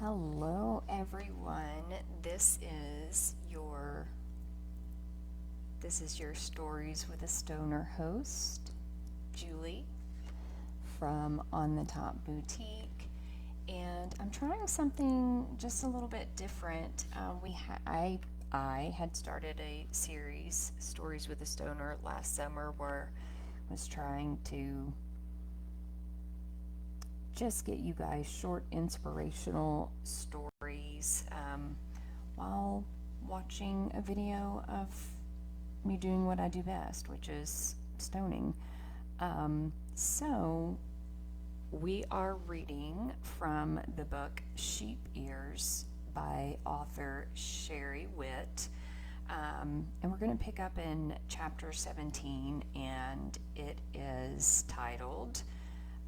Hello, everyone. This is your Stories with a Stoner host, Julie from On the Top Boutique, and I'm trying something just a little bit different. I had started a series, Stories with a Stoner, last summer, where I was trying to just get you guys short inspirational stories while watching a video of me doing what I do best, which is stoning. So, we are reading from the book Sheep Ears by author Sherry Witt. And we're going to pick up in chapter 17, and it is titled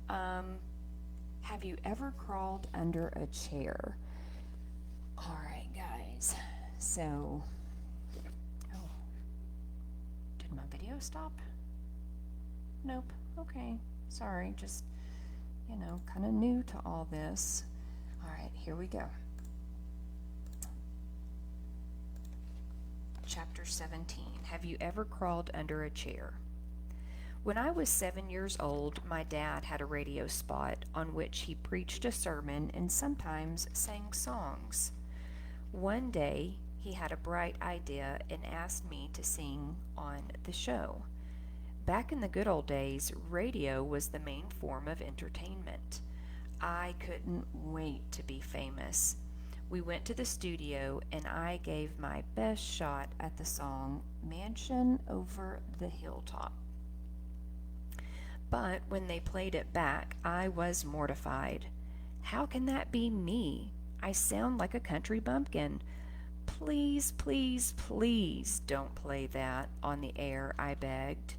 Have You Ever Crawled Under a Chair? All right, guys. So, oh, did my video stop? Nope. Okay. Sorry. Just, kind of new to all this. All right, here we go. Chapter 17. Have you ever crawled under a chair? When I was 7 years old, my dad had a radio spot on which he preached a sermon and sometimes sang songs. One day, he had a bright idea and asked me to sing on the show. Back in the good old days, radio was the main form of entertainment. I couldn't wait to be famous. We went to the studio and I gave my best shot at the song Mansion Over the Hilltop. But when they played it back, I was mortified. How can that be me? I sound like a country bumpkin. Please, please, please don't play that on the air, I begged.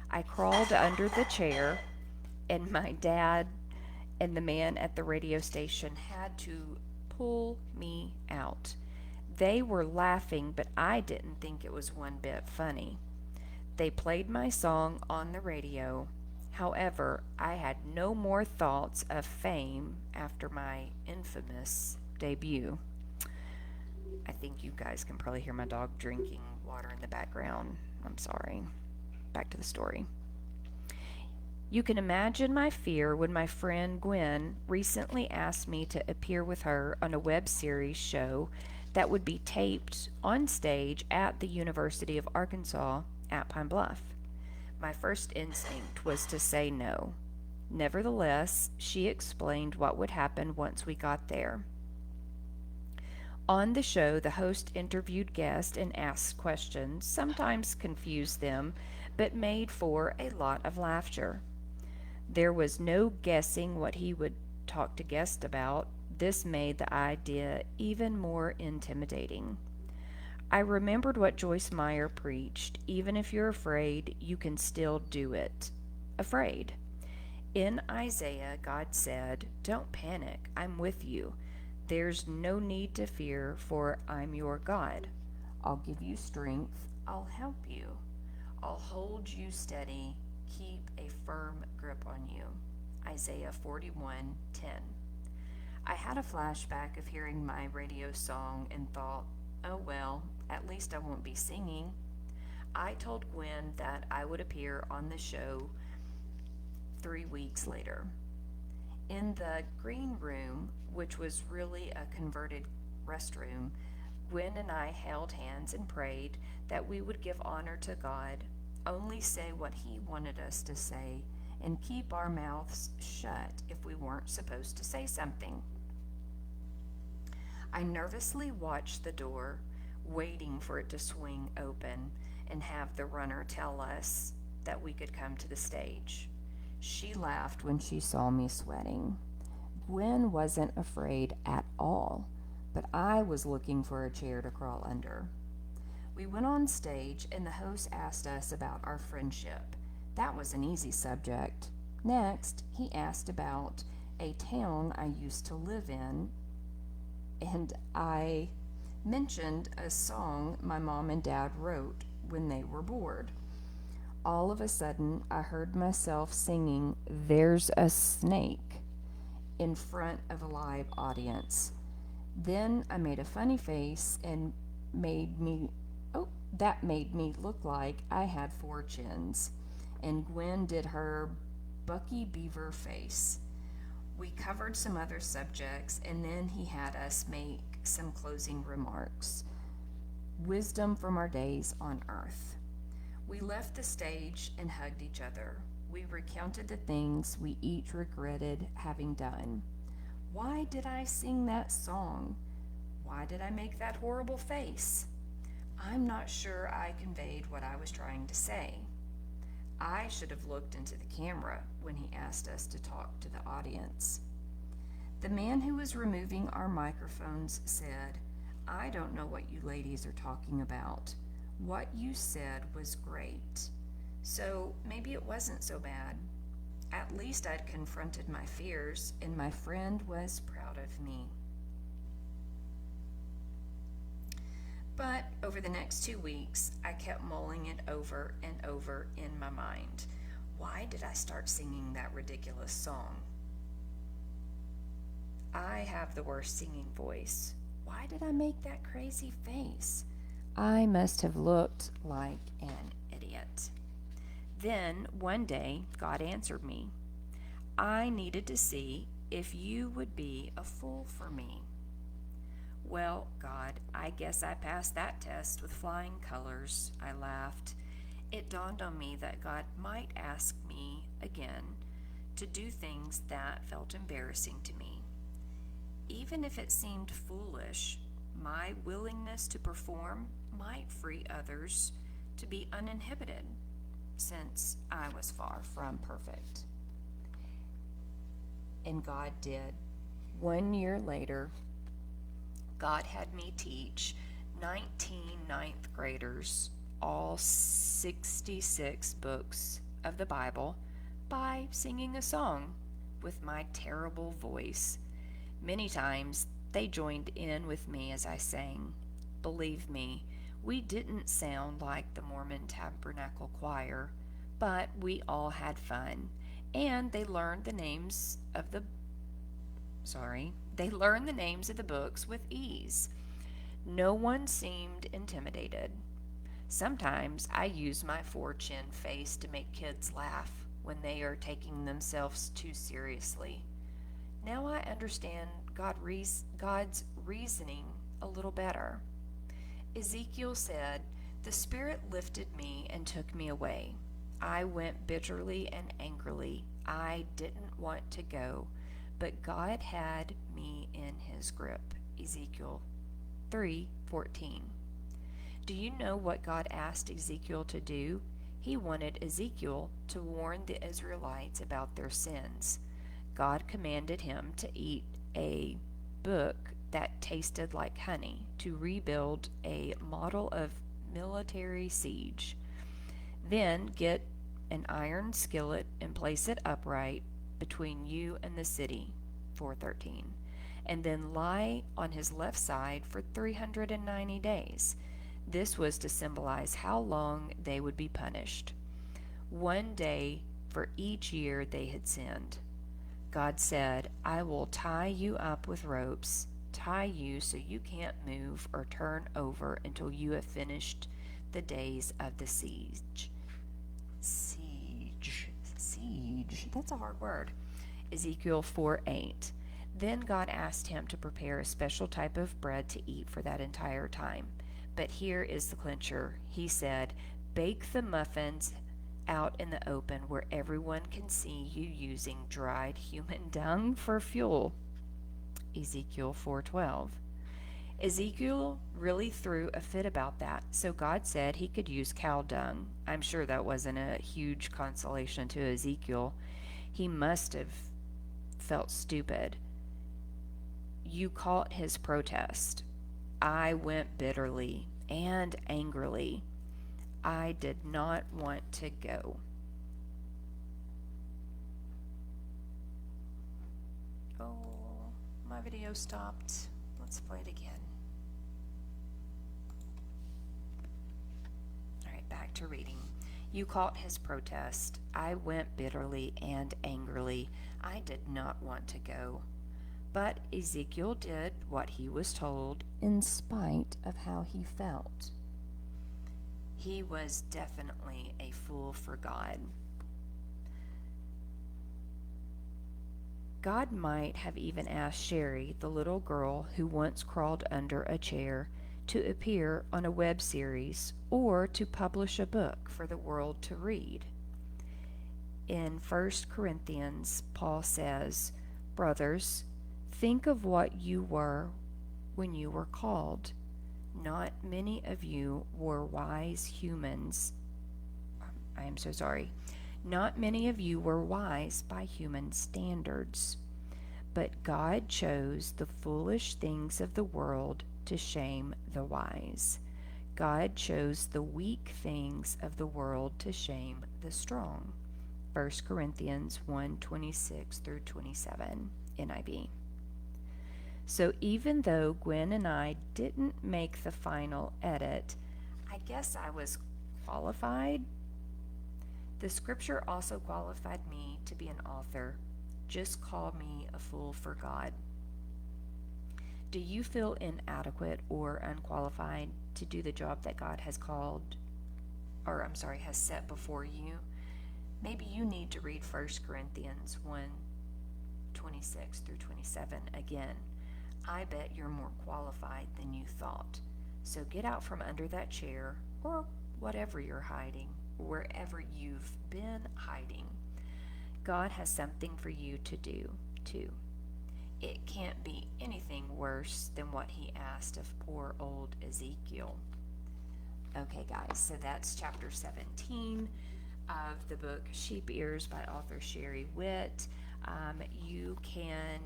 I crawled under the chair, and my dad and the man at the radio station had to pull me out. They were laughing, but I didn't think it was one bit funny. They played my song on the radio. However, I had no more thoughts of fame after my infamous debut. I think you guys can probably hear my dog drinking water in the background. I'm sorry. Back to the story. You can imagine my fear when my friend Gwen recently asked me to appear with her on a web series show that would be taped on stage at the University of Arkansas at Pine Bluff. My first instinct was to say no. Nevertheless, she explained what would happen once we got there. On the show, the host interviewed guests and asked questions, sometimes confused them, but made for a lot of laughter. There was no guessing what he would talk to guests about. This made the idea even more intimidating. I remembered what Joyce Meyer preached: even if you're afraid, you can still do it. Afraid. In Isaiah, God said, "Don't panic, I'm with you. There's no need to fear, for I'm your God. I'll give you strength, I'll help you. I'll hold you steady, keep a firm grip on you." Isaiah 41:10. I had a flashback of hearing my radio song and thought, oh well, at least I won't be singing. I told Gwen that I would appear on the show 3 weeks later. In the green room, which was really a converted restroom, Gwen and I held hands and prayed that we would give honor to God, only say what He wanted us to say, and keep our mouths shut if we weren't supposed to say something. I nervously watched the door, waiting for it to swing open and have the runner tell us that we could come to the stage. She laughed when she saw me sweating. Gwen wasn't afraid at all, but I was looking for a chair to crawl under. We went on stage, and the host asked us about our friendship. That was an easy subject. Next, he asked about a town I used to live in, and I mentioned a song my mom and dad wrote when they were bored. All of a sudden, I heard myself singing "There's a Snake" in front of a live audience. Then I made a funny face and made me, oh, that made me look like I had four chins. And Gwen did her Bucky Beaver face. We covered some other subjects, and then he had us make some closing remarks. Wisdom from our days on earth. We left the stage and hugged each other. We recounted the things we each regretted having done. Why did I sing that song? Why did I make that horrible face? I'm not sure I conveyed what I was trying to say. I should have looked into the camera when he asked us to talk to the audience. The man who was removing our microphones said, I don't know what you ladies are talking about. What you said was great. So maybe it wasn't so bad. At least I'd confronted my fears, and my friend was proud of me. But over the next 2 weeks, I kept mulling it over and over in my mind. Why did I start singing that ridiculous song? I have the worst singing voice. Why did I make that crazy face? I must have looked like an idiot. Then, one day, God answered me. I needed to see if you would be a fool for me. Well, God, I guess I passed that test with flying colors, I laughed. It dawned on me that God might ask me again to do things that felt embarrassing to me. Even if it seemed foolish, my willingness to perform might free others to be uninhibited, since I was far from perfect. And God did. 1 year later, God had me teach 19 ninth graders all 66 books of the Bible by singing a song with my terrible voice. Many times they joined in with me as I sang. Believe me, we didn't sound like the Mormon Tabernacle Choir, but we all had fun, and they learned the names of the books with ease. No one seemed intimidated. Sometimes I use my four-chin face to make kids laugh when they are taking themselves too seriously. Now I understand God's reasoning a little better. Ezekiel said, "The Spirit lifted me and took me away. I went bitterly and angrily. I didn't want to go, but God had me in his grip." Ezekiel 3:14. Do you know what God asked Ezekiel to do? He wanted Ezekiel to warn the Israelites about their sins. God commanded him to eat a book that tasted like honey to rebuild a model of military siege. Then get an iron skillet and place it upright between you and the city, 4:13, and then lie on his left side for 390 days. This was to symbolize how long they would be punished. 1 day for each year they had sinned. God said, "I will tie you up with ropes, tie you so you can't move or turn over until you have finished the days of the siege." Siege. That's a hard word. Ezekiel 4:8. Then God asked him to prepare a special type of bread to eat for that entire time. But here is the clincher. He said, "Bake the muffins out in the open where everyone can see you using dried human dung for fuel." Ezekiel 4:12. Ezekiel really threw a fit about that, so God said he could use cow dung. I'm sure that wasn't a huge consolation to Ezekiel. He must have felt stupid. You caught his protest. I went bitterly and angrily. I did not want to go. Oh, my video stopped. Let's play it again. Alright, back to reading. You caught his protest. I went bitterly and angrily. I did not want to go. But Ezekiel did what he was told in spite of how he felt. He was definitely a fool for God. God might have even asked Sherry, the little girl who once crawled under a chair, to appear on a web series or to publish a book for the world to read. In 1 Corinthians, Paul says, "Brothers, think of what you were when you were called. Not many of you were wise humans. I am so sorry. Not many of you were wise by human standards. But God chose the foolish things of the world to shame the wise. God chose the weak things of the world to shame the strong." 1 Corinthians 1:26 through 27, NIV. So even though Gwen and I didn't make the final edit, I guess I was qualified. The scripture also qualified me to be an author. Just call me a fool for God. Do you feel inadequate or unqualified to do the job that God has has set before you? Maybe you need to read 1 Corinthians 1:26 through 27 again. I bet you're more qualified than you thought. So get out from under that chair or whatever you're hiding, wherever you've been hiding. God has something for you to do, too. It can't be anything worse than what he asked of poor old Ezekiel. Okay, guys, so that's chapter 17 of the book Sheep Ears by author Sherry Witt. You can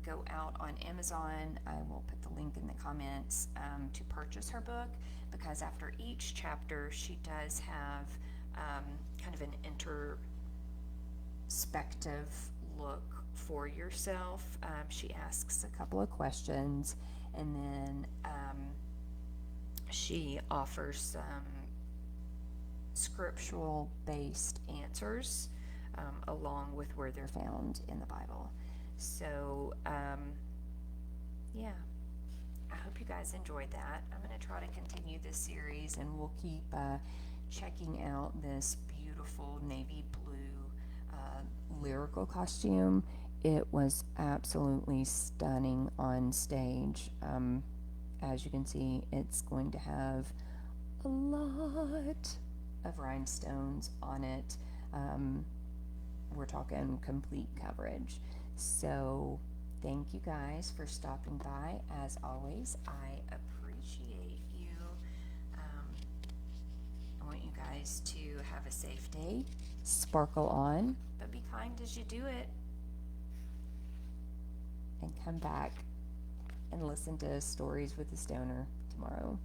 go out on Amazon. I will put the link in the comments to purchase her book, because after each chapter she does have kind of an introspective look for yourself. She asks a couple of questions, and then she offers some scriptural based answers along with where they're found in the Bible. So yeah, I hope you guys enjoyed that. I'm going to try to continue this series, and we'll keep checking out this beautiful navy blue lyrical costume. It was absolutely stunning on stage. As you can see, it's going to have a lot of rhinestones on it. We're talking complete coverage. So thank you guys for stopping by. As always, I appreciate you. I want you guys to have a safe day. Sparkle on, but be kind as you do it. And come back and listen to Stories with a Stoner tomorrow.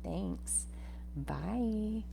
Thanks. Bye.